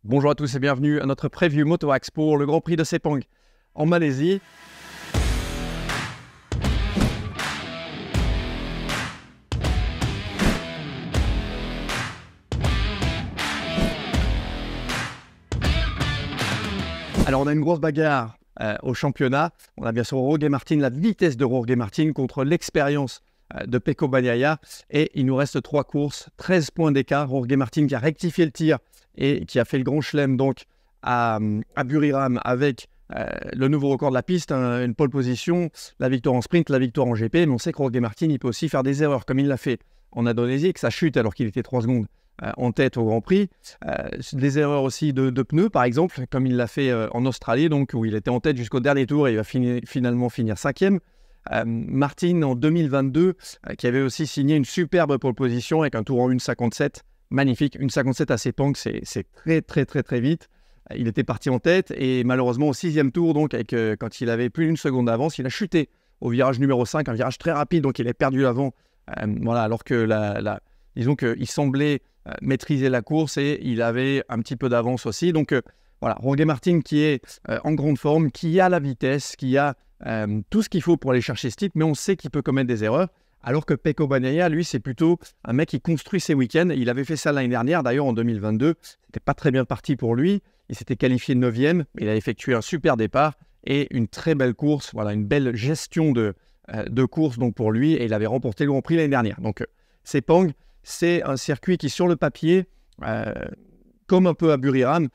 Bonjour à tous et bienvenue à notre preview Motoax pour le Grand Prix de Sepang en Malaisie. Alors on a une grosse bagarre au championnat. On a bien sûr Jorge Martin, la vitesse de Jorge Martin contre l'expérience de Pecco Bagnaia. Et il nous reste 3 courses, 13 points d'écart. Jorge Martin qui a rectifié le tir et qui a fait le grand chelem donc à Buriram avec le nouveau record de la piste, une pole position, la victoire en sprint, la victoire en GP. Mais on sait que Jorge Martin, il peut aussi faire des erreurs comme il l'a fait en Indonésie, que ça chute alors qu'il était 3 secondes en tête au Grand Prix. Des erreurs aussi de pneus, par exemple, comme il l'a fait en Australie, donc, où il était en tête jusqu'au dernier tour et il va finalement finir 5e. Martin, en 2022, qui avait aussi signé une superbe pole position avec un tour en 1,57. Magnifique, 1,57 à Sepang, c'est très vite. Il était parti en tête et malheureusement au 6e tour, donc quand il avait plus d'une seconde d'avance, il a chuté au virage numéro 5, un virage très rapide, donc il a perdu l'avant. Alors que disons qu'il semblait maîtriser la course et il avait un petit peu d'avance aussi. Donc voilà, Jorge Martin qui est en grande forme, qui a la vitesse, qui a tout ce qu'il faut pour aller chercher ce titre, mais on sait qu'il peut commettre des erreurs. Alors que Pecco Bagnaia, lui, c'est plutôt un mec qui construit ses week-ends. Il avait fait ça l'année dernière, d'ailleurs en 2022. C'était pas très bien parti pour lui. Il s'était qualifié 9e. Il a effectué un super départ et une très belle course. Voilà, une belle gestion de course donc pour lui. Et il avait remporté le Grand Prix l'année dernière. Donc Sepang, c'est un circuit qui, sur le papier, comme un peu à Buriram,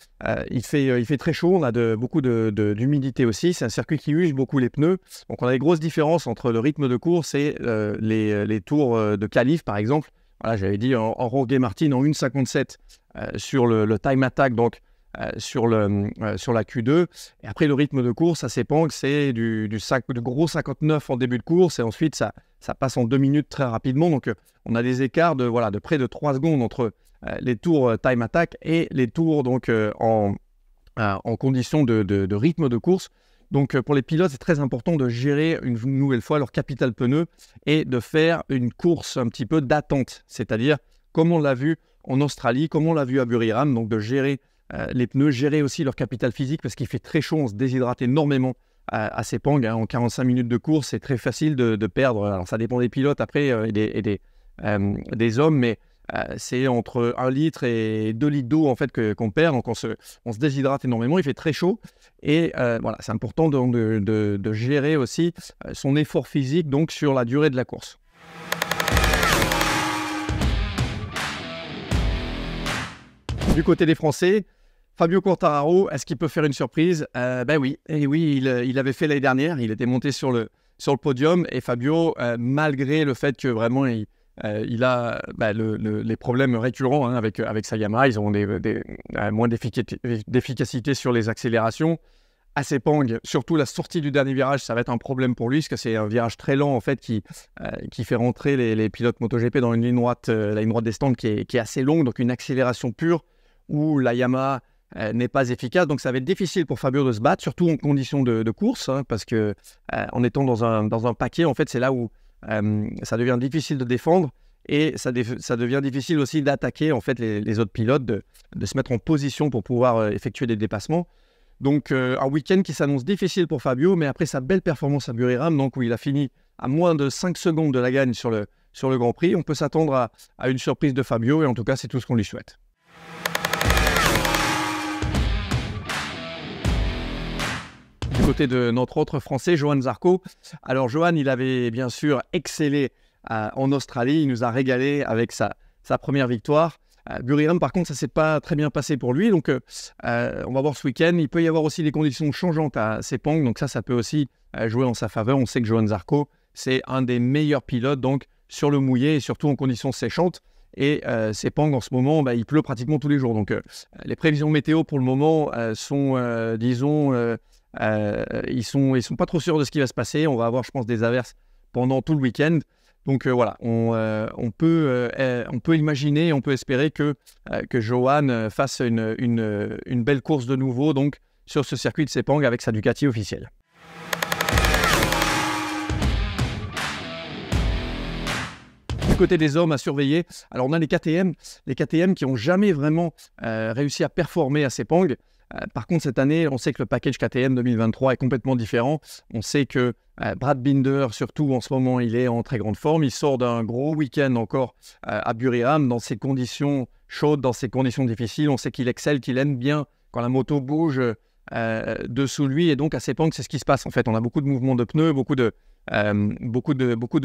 il fait très chaud, on a beaucoup d'humidité aussi. C'est un circuit qui use beaucoup les pneus. Donc on a des grosses différences entre le rythme de course et les tours de qualif, par exemple. Voilà, j'avais dit en Jorge Martin en 1,57 sur le time attack, donc sur la Q2. Et après, le rythme de course à Sepang, c'est du gros 59 en début de course. Et ensuite, ça passe en 2 minutes très rapidement. Donc on a des écarts de près de 3 secondes entre les tours time attack et les tours donc, en condition de rythme de course. Donc pour les pilotes, c'est très important de gérer une nouvelle fois leur capital pneu et de faire une course un petit peu d'attente. C'est-à-dire, comme on l'a vu en Australie, comme on l'a vu à Buriram, donc de gérer les pneus, gérer aussi leur capital physique parce qu'il fait très chaud, on se déshydrate énormément à Sepang. En 45 minutes de course, c'est très facile de perdre. Alors ça dépend des pilotes après et des hommes, mais c'est entre 1 litre et 2 litres d'eau en fait qu'on perd, donc on se déshydrate énormément, il fait très chaud et voilà, c'est important de gérer aussi son effort physique donc sur la durée de la course. Du côté des Français, Fabio Quartararo, est-ce qu'il peut faire une surprise? Oui, il avait fait l'année dernière, il était monté sur le podium et Fabio, malgré le fait que vraiment il a les problèmes récurrents avec sa Yamaha, ils ont moins d'efficacité sur les accélérations. À Sepang, surtout la sortie du dernier virage, ça va être un problème pour lui, parce que c'est un virage très lent en fait qui fait rentrer les pilotes MotoGP dans une ligne droite, la ligne droite des stands qui est assez longue, donc une accélération pure où la Yamaha n'est pas efficace. Donc ça va être difficile pour Fabio de se battre, surtout en conditions de course, parce que en étant dans un paquet, en fait, c'est là où ça devient difficile de défendre et ça devient difficile aussi d'attaquer en fait les autres pilotes, de se mettre en position pour pouvoir effectuer des dépassements. Donc un week-end qui s'annonce difficile pour Fabio, mais après sa belle performance à Buriram, donc où il a fini à moins de 5 secondes de la gagne sur le Grand Prix, on peut s'attendre à une surprise de Fabio et en tout cas c'est tout ce qu'on lui souhaite. Du côté de notre autre Français, Johann Zarco. Alors Johann, il avait bien sûr excellé en Australie, il nous a régalé avec sa première victoire. Buriram, par contre, ça ne s'est pas très bien passé pour lui, donc on va voir ce week-end. Il peut y avoir aussi des conditions changeantes à Sepang, donc ça peut aussi jouer en sa faveur. On sait que Johann Zarco, c'est un des meilleurs pilotes donc, sur le mouillé et surtout en conditions séchantes. Et Sepang, en ce moment, il pleut pratiquement tous les jours. Donc les prévisions météo pour le moment sont, disons... ils sont pas trop sûrs de ce qui va se passer. On va avoir, je pense, des averses pendant tout le week-end. Donc voilà, on peut imaginer, on peut espérer que Johann fasse une belle course de nouveau donc, sur ce circuit de Sepang avec sa Ducati officielle. Du côté des hommes à surveiller, alors on a les KTM qui n'ont jamais vraiment réussi à performer à Sepang. Par contre, cette année, on sait que le package KTM 2023 est complètement différent. On sait que Brad Binder, surtout en ce moment, il est en très grande forme. Il sort d'un gros week-end encore à Buriram, dans ces conditions chaudes, dans ces conditions difficiles. On sait qu'il excelle, qu'il aime bien quand la moto bouge dessous lui. Et donc, à Sepang, c'est ce qui se passe en fait. On a beaucoup de mouvements de pneus, beaucoup de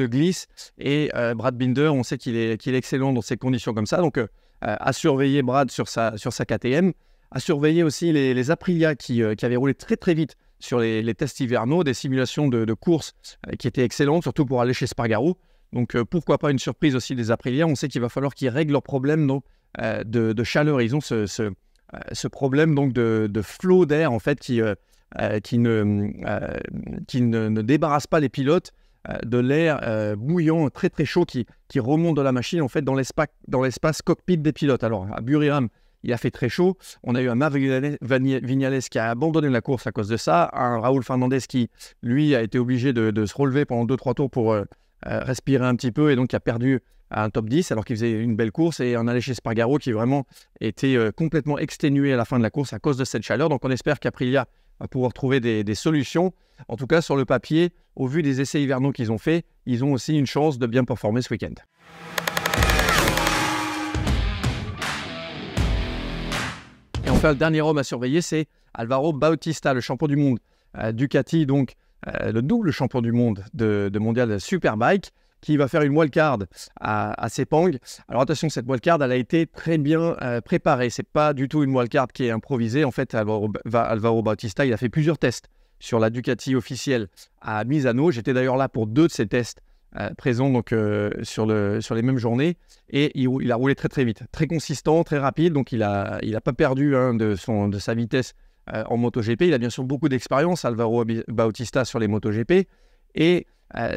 glisse. Et Brad Binder, on sait qu'il est excellent dans ces conditions comme ça. Donc, à surveiller Brad sur sa KTM. À surveiller aussi les Aprilia qui avaient roulé très très vite sur les tests hivernaux, des simulations de courses qui étaient excellentes, surtout pour aller chez Spargaro. Donc pourquoi pas une surprise aussi des Aprilia. On sait qu'il va falloir qu'ils règlent leurs problèmes de chaleur. Ils ont ce problème donc de flot d'air en fait qui ne débarrasse pas les pilotes de l'air bouillant, très très chaud qui remonte de la machine en fait dans l'espace cockpit des pilotes. Alors à Buriram, il a fait très chaud. On a eu un Maverick Viñales qui a abandonné la course à cause de ça. Un Raúl Fernandez qui, lui, a été obligé de se relever pendant 2-3 tours pour respirer un petit peu et donc qui a perdu un top 10 alors qu'il faisait une belle course. Et un Aleix Espargaro qui vraiment était complètement exténué à la fin de la course à cause de cette chaleur. Donc on espère qu'Aprilia va pouvoir trouver des solutions. En tout cas, sur le papier, au vu des essais hivernaux qu'ils ont fait, ils ont aussi une chance de bien performer ce week-end. Et enfin, le dernier homme à surveiller, c'est Alvaro Bautista, le champion du monde Ducati, donc le double champion du monde de mondial de Superbike, qui va faire une wildcard à Sepang. Alors attention, cette wildcard, elle a été très bien préparée. Ce n'est pas du tout une wildcard qui est improvisée. En fait, Alvaro Bautista, il a fait plusieurs tests sur la Ducati officielle à Misano. J'étais d'ailleurs là pour 2 de ces tests présents donc, sur les mêmes journées. Et il a roulé très très vite, très consistant, très rapide. Donc il a pas perdu de sa vitesse en MotoGP. Il a bien sûr beaucoup d'expérience, Alvaro Bautista, sur les MotoGP. Et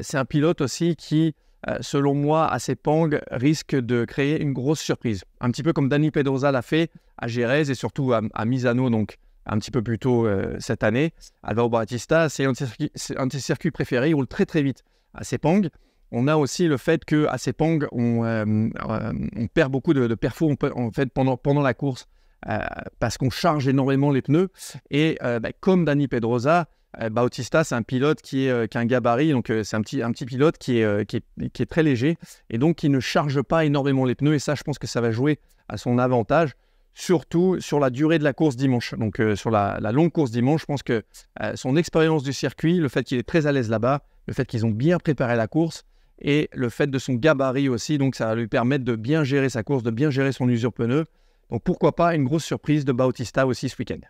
c'est un pilote aussi qui, selon moi, à Sepang, risque de créer une grosse surprise. Un petit peu comme Dani Pedrosa l'a fait à Jerez et surtout à Misano, donc un petit peu plus tôt cette année. Alvaro Bautista, c'est un de ses circuits préférés. Il roule très très vite à Sepang. On a aussi le fait qu'à Sepang, on perd beaucoup de perfos en fait, pendant la course parce qu'on charge énormément les pneus. Et comme Dani Pedrosa, Bautista, c'est un pilote qui a un gabarit, donc c'est un petit pilote qui est très léger et donc qui ne charge pas énormément les pneus. Et ça, je pense que ça va jouer à son avantage, surtout sur la durée de la course dimanche. Donc sur la longue course dimanche, je pense que son expérience du circuit, le fait qu'il est très à l'aise là-bas, le fait qu'ils ont bien préparé la course et le fait de son gabarit aussi, donc ça va lui permettre de bien gérer sa course, de bien gérer son usure pneu. Donc pourquoi pas une grosse surprise de Bautista aussi ce week-end.